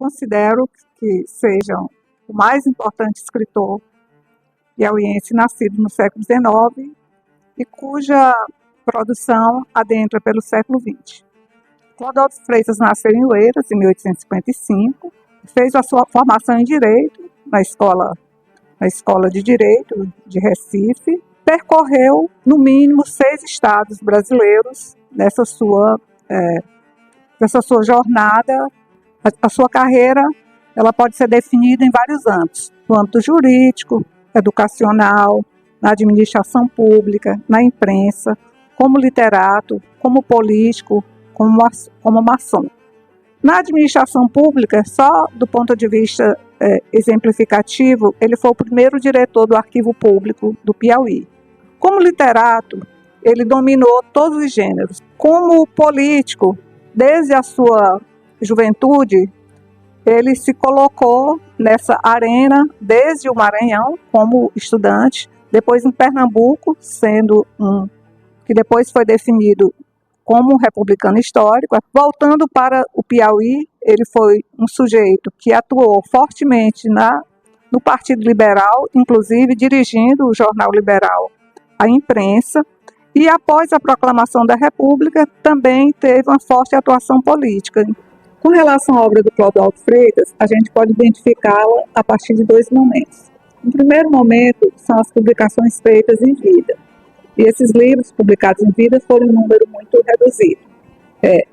considero que seja o mais importante escritor piauiense nascido no século XIX e cuja produção adentra pelo século XX. Clodoaldo Freitas nasceu em Oeiras, em 1855, fez a sua formação em Direito na Escola de Direito de Recife, percorreu, no mínimo, 6 estados brasileiros nessa sua jornada. A sua carreira ela pode ser definida em vários âmbitos, no âmbito jurídico, educacional, na administração pública, na imprensa, como literato, como político, como maçom. Na administração pública, só do ponto de vista exemplificativo, ele foi o primeiro diretor do Arquivo Público do Piauí. Como literato, ele dominou todos os gêneros. Como político, desde a sua juventude, ele se colocou nessa arena desde o Maranhão como estudante, depois em Pernambuco, que depois foi definido como um republicano histórico. Voltando para o Piauí, ele foi um sujeito que atuou fortemente no Partido Liberal, inclusive dirigindo o Jornal Liberal à imprensa, e após a proclamação da República também teve uma forte atuação política. Com relação à obra do Clodoaldo Freitas, a gente pode identificá-la a partir de 2 momentos. No primeiro momento, são as publicações feitas em vida. E esses livros publicados em vida foram um número muito reduzido.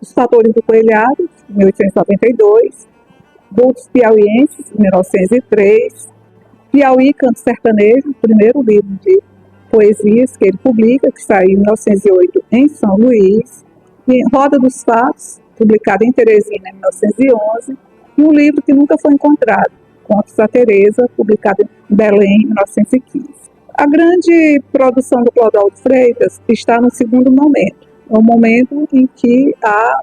Os Fatores do Coelhado, em 1892, Vultos Piauienses, em 1903, Piauí, Canto Sertanejo, o primeiro livro de poesias que ele publica, que saiu em 1908 em São Luís, e Roda dos Fatos, publicado em Teresina em 1911, e um livro que nunca foi encontrado, Contos da Teresa, publicado em Belém em 1915. A grande produção do Clodoaldo Freitas está no segundo momento, o momento em que há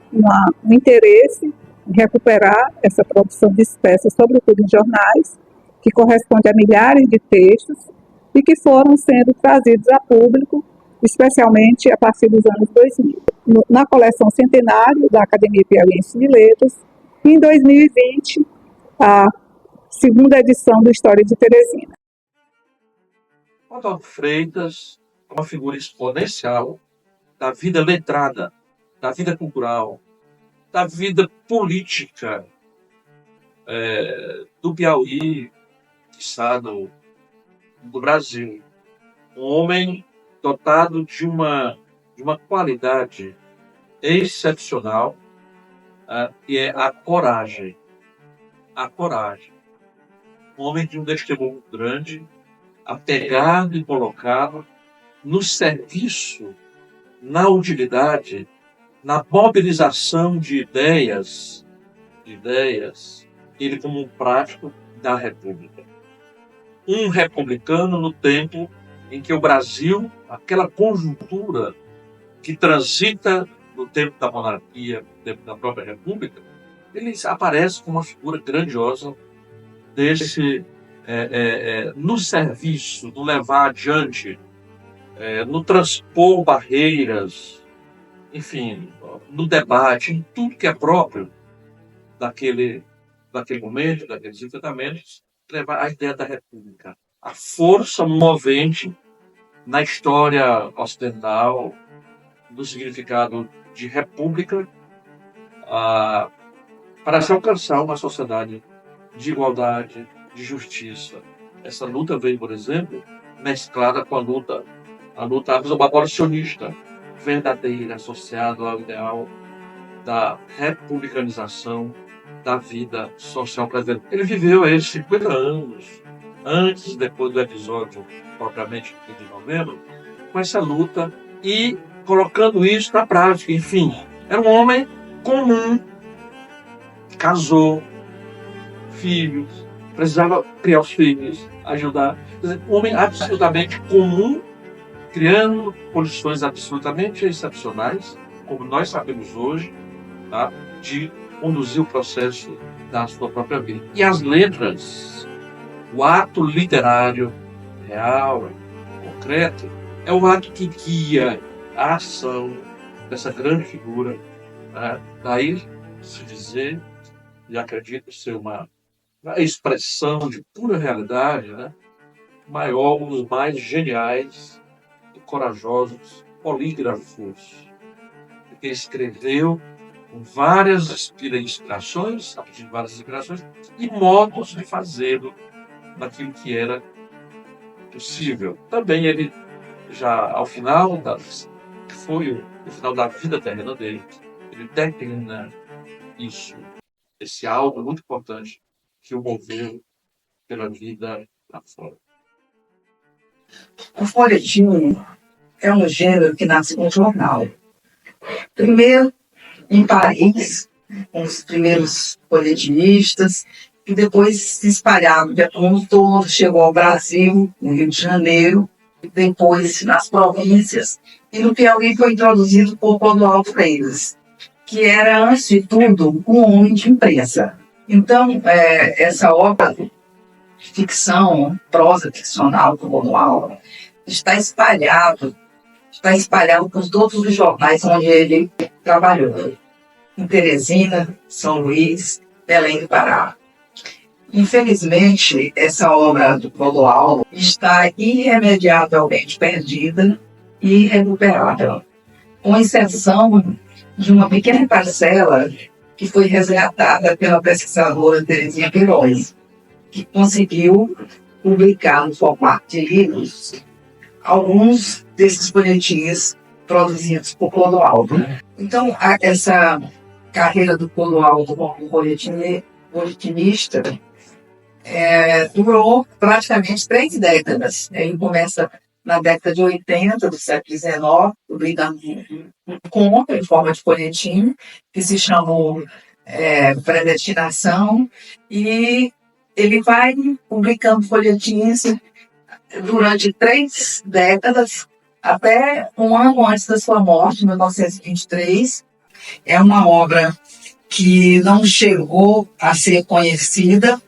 um interesse em recuperar essa produção dispersa, sobretudo em jornais, que corresponde a milhares de textos e que foram sendo trazidos a público, especialmente a partir dos anos 2000, na coleção Centenário da Academia Piauiense de Letras, e em 2020, a segunda edição do História de Teresina. Clodoaldo Freitas é uma figura exponencial da vida letrada, da vida cultural, da vida política do Piauí, quiçá do Brasil. Um homem dotado de uma qualidade excepcional, que é a coragem. A coragem. Um homem de um testemunho grande, apegado e colocado no serviço, na utilidade, na mobilização de ideias, ele como um prático da República. Um republicano no tempo em que o Brasil, aquela conjuntura que transita no tempo da monarquia, no tempo da própria República, ele aparece como uma figura grandiosa desse no serviço, no levar adiante, no transpor barreiras, enfim, no debate, em tudo que é próprio daquele momento, daqueles enfrentamentos, levar a ideia da República, a força movente na história ocidental do significado de República, para se alcançar uma sociedade de igualdade, de justiça. Essa luta veio, por exemplo, mesclada com a luta abolicionista, verdadeira, associada ao ideal da republicanização da vida social brasileira. Ele viveu esses 50 anos, antes e depois do episódio propriamente de novembro, com essa luta e colocando isso na prática. Enfim, era um homem comum, casou, filhos, precisava criar os filhos, ajudar. Quer dizer, um homem absolutamente comum, criando condições absolutamente excepcionais, como nós sabemos hoje, tá? De conduzir o processo da sua própria vida. E as letras, o ato literário real, concreto, é o ato que guia a ação dessa grande figura, né? Daí se dizer e acredito ser uma expressão de pura realidade, né? Maior, um dos mais geniais e corajosos polígrafos, que escreveu várias inspirações, a partir de várias inspirações, e modos de fazê-lo daquilo que era possível. Também ele, já ao final, foi o final da vida terrena dele, ele declina isso, esse algo muito importante que o moveu pela vida lá fora. O folhetim é um gênero que nasce com jornal. Primeiro, em Paris, com os primeiros folhetinistas, e depois se espalharam pelo mundo todo, chegou ao Brasil, no Rio de Janeiro, e depois nas províncias. E no Piauí foi introduzido por Clodoaldo Freitas, que era, antes de tudo, um homem de imprensa. Então, essa obra de ficção, prosa ficcional do Clodoaldo, está espalhado por todos os jornais onde ele trabalhou. Em Teresina, São Luís, Belém do Pará. Infelizmente, essa obra do Clodoaldo está irremediavelmente perdida e irrecuperável, com exceção de uma pequena parcela que foi resgatada pela pesquisadora Terezinha Queiroz, que conseguiu publicar no formato de livros alguns desses folhetins produzidos por Clodoaldo. Então, essa carreira do Clodoaldo como folhetinista durou praticamente 3 décadas. Ele começa na década de 80 do século XIX, publicando um conto em forma de folhetim, que se chamou Predestinação, e ele vai publicando folhetins durante 3 décadas, até um ano antes da sua morte, em 1923. É uma obra que não chegou a ser conhecida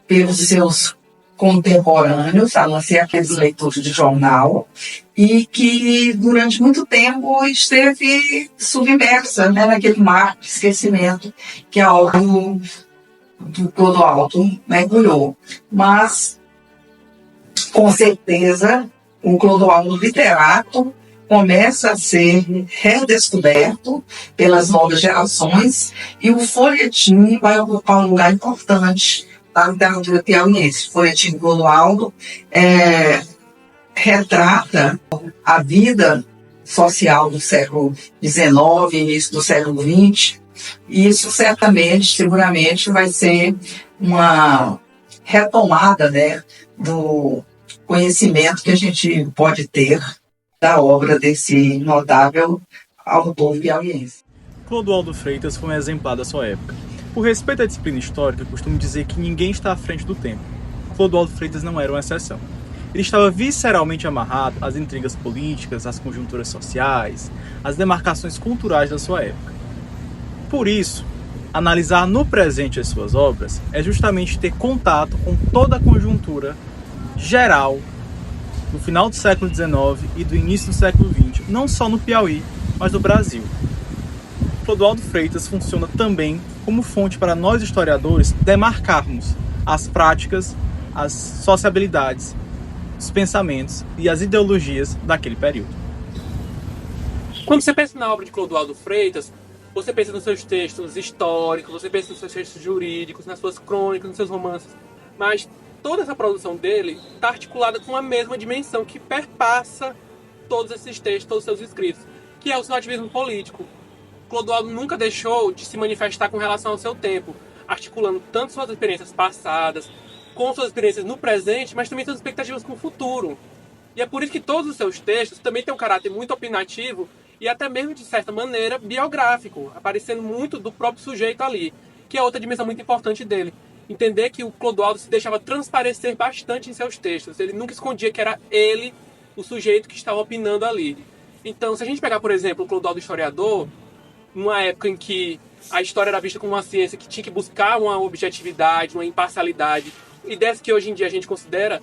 pelos seus contemporâneos, a não ser aqueles leitores de jornal, e que durante muito tempo esteve submersa, né, naquele mar de esquecimento que a obra do Clodoaldo mergulhou. Mas, com certeza, o Clodoaldo literato começa a ser redescoberto pelas novas gerações, e o folhetim vai ocupar um lugar importante da literatura piauiense. O folhetim Clodoaldo retrata a vida social do século XIX, início do século XX, e isso seguramente vai ser uma retomada, né, do conhecimento que a gente pode ter da obra desse notável autor piauiense. Clodoaldo Freitas foi um exemplar da sua época. Por respeito à disciplina histórica, eu costumo dizer que ninguém está à frente do tempo. Clodoaldo Freitas não era uma exceção. Ele estava visceralmente amarrado às intrigas políticas, às conjunturas sociais, às demarcações culturais da sua época. Por isso, analisar no presente as suas obras é justamente ter contato com toda a conjuntura geral do final do século XIX e do início do século XX, não só no Piauí, mas no Brasil. Clodoaldo Freitas funciona também como fonte para nós historiadores demarcarmos as práticas, as sociabilidades, os pensamentos e as ideologias daquele período. Quando você pensa na obra de Clodoaldo Freitas, você pensa nos seus textos históricos, você pensa nos seus textos jurídicos, nas suas crônicas, nos seus romances, mas toda essa produção dele está articulada com a mesma dimensão que perpassa todos esses textos, todos os seus escritos, que é o seu ativismo político. Clodoaldo nunca deixou de se manifestar com relação ao seu tempo, articulando tanto suas experiências passadas, com suas experiências no presente, mas também suas expectativas com o futuro. E é por isso que todos os seus textos também têm um caráter muito opinativo e até mesmo, de certa maneira, biográfico, aparecendo muito do próprio sujeito ali, que é outra dimensão muito importante dele. Entender que o Clodoaldo se deixava transparecer bastante em seus textos. Ele nunca escondia que era ele o sujeito que estava opinando ali. Então, se a gente pegar, por exemplo, o Clodoaldo historiador, numa época em que a história era vista como uma ciência que tinha que buscar uma objetividade, uma imparcialidade, ideias que hoje em dia a gente considera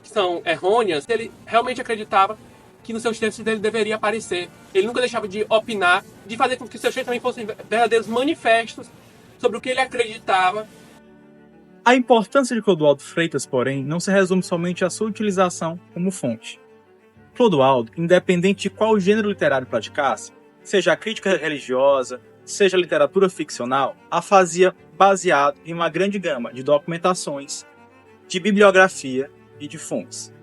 que são errôneas, ele realmente acreditava que nos seus textos ele deveria aparecer. Ele nunca deixava de opinar, de fazer com que os seus textos também fossem verdadeiros manifestos sobre o que ele acreditava. A importância de Clodoaldo Freitas, porém, não se resume somente à sua utilização como fonte. Clodoaldo, independente de qual gênero literário praticasse, seja a crítica religiosa, seja a literatura ficcional, a fazia baseado em uma grande gama de documentações, de bibliografia e de fontes.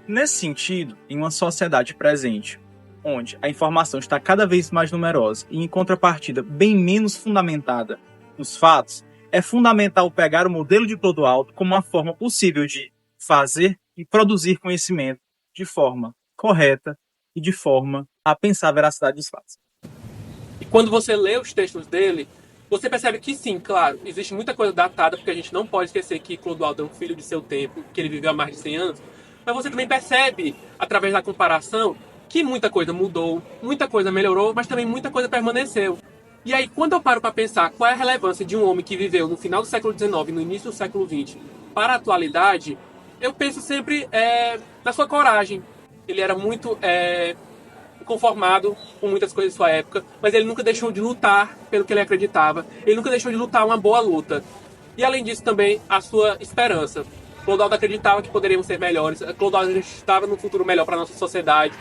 Nesse sentido, em uma sociedade presente, onde a informação está cada vez mais numerosa e em contrapartida bem menos fundamentada nos fatos, é fundamental pegar o modelo de Clodoaldo como uma forma possível de fazer e produzir conhecimento de forma correta e de forma a pensar a veracidade dos fatos. E quando você lê os textos dele, você percebe que sim, claro, existe muita coisa datada, porque a gente não pode esquecer que Clodoaldo é um filho de seu tempo, que ele viveu há mais de 100 anos, mas você também percebe, através da comparação, que muita coisa mudou, muita coisa melhorou, mas também muita coisa permaneceu. E aí, quando eu paro para pensar qual é a relevância de um homem que viveu no final do século XIX e no início do século XX para a atualidade, eu penso sempre na sua coragem. Ele era muito conformado com muitas coisas de sua época, mas ele nunca deixou de lutar pelo que ele acreditava. Ele nunca deixou de lutar uma boa luta. E além disso também, a sua esperança. Clodoaldo acreditava que poderíamos ser melhores. Clodoaldo acreditava num futuro melhor para a nossa sociedade,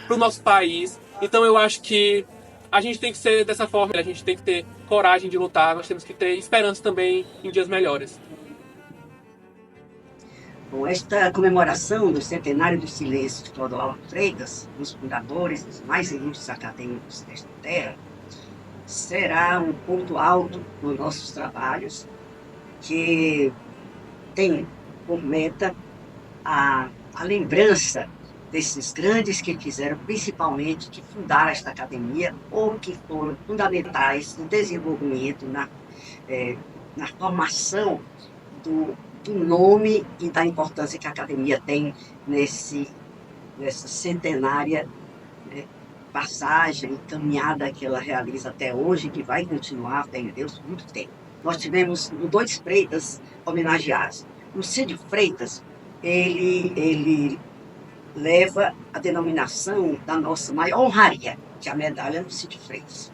para o nosso país. Então eu acho que a gente tem que ser dessa forma, a gente tem que ter coragem de lutar, nós temos que ter esperança também em dias melhores. Bom, esta comemoração do centenário do silêncio de Clodoaldo Freitas, dos fundadores, dos mais ilustres acadêmicos desta terra, será um ponto alto nos nossos trabalhos, que tem por meta a lembrança desses grandes que fizeram, principalmente, que fundaram esta academia, ou que foram fundamentais no desenvolvimento, na formação do nome e da importância que a academia tem nessa centenária passagem, caminhada que ela realiza até hoje, que vai continuar, tem Deus, muito tempo. Nós tivemos 2 Freitas homenageados. O Cid Freitas, ele leva a denominação da nossa maior honraria, que é a medalha do Cid Freitas.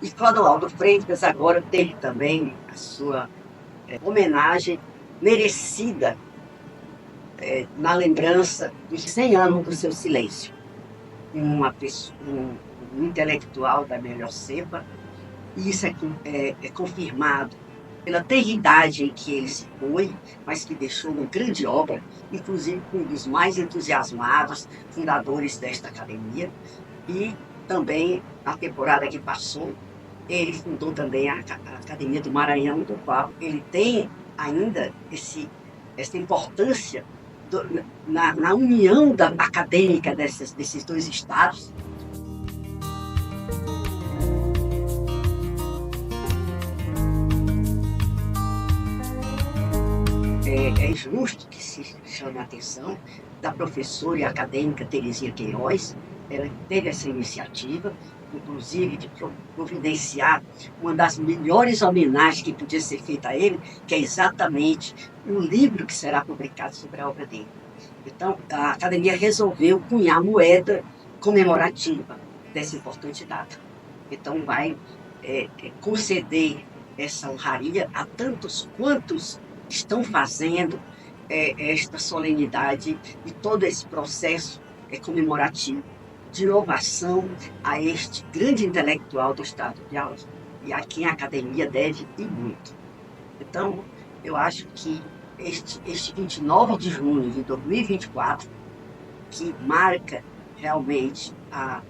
E Clodoaldo Freitas agora teve também a sua homenagem merecida na lembrança dos 100 anos do seu silêncio. Um intelectual da melhor cepa, e isso é confirmado pela tenridade em que ele se foi, mas que deixou uma grande obra, inclusive com um dos mais entusiasmados fundadores desta academia. E também, na temporada que passou, ele fundou também a Academia do Maranhão, do qual ele tem ainda essa importância na união acadêmica desses 2 estados. É justo que se chame a atenção da professora e acadêmica Terezinha Queiroz. Ela teve essa iniciativa, inclusive de providenciar uma das melhores homenagens que podia ser feita a ele, que é exatamente um livro que será publicado sobre a obra dele. Então, a academia resolveu cunhar moeda comemorativa dessa importante data. Então, vai conceder essa honraria a tantos quantos estão fazendo esta solenidade e todo esse processo comemorativo de inovação a este grande intelectual do estado de Piauí, e a quem a academia deve e muito. Então, eu acho que este 29 de junho de 2024, que marca realmente a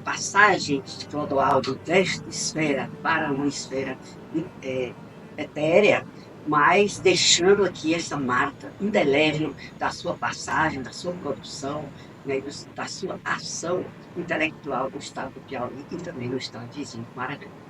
passagem de Clodoaldo desta esfera para uma esfera etérea, mas deixando aqui essa marca indelével da sua passagem, da sua produção, né, da sua ação intelectual no estado do Piauí e também no estado vizinho do Maranhão.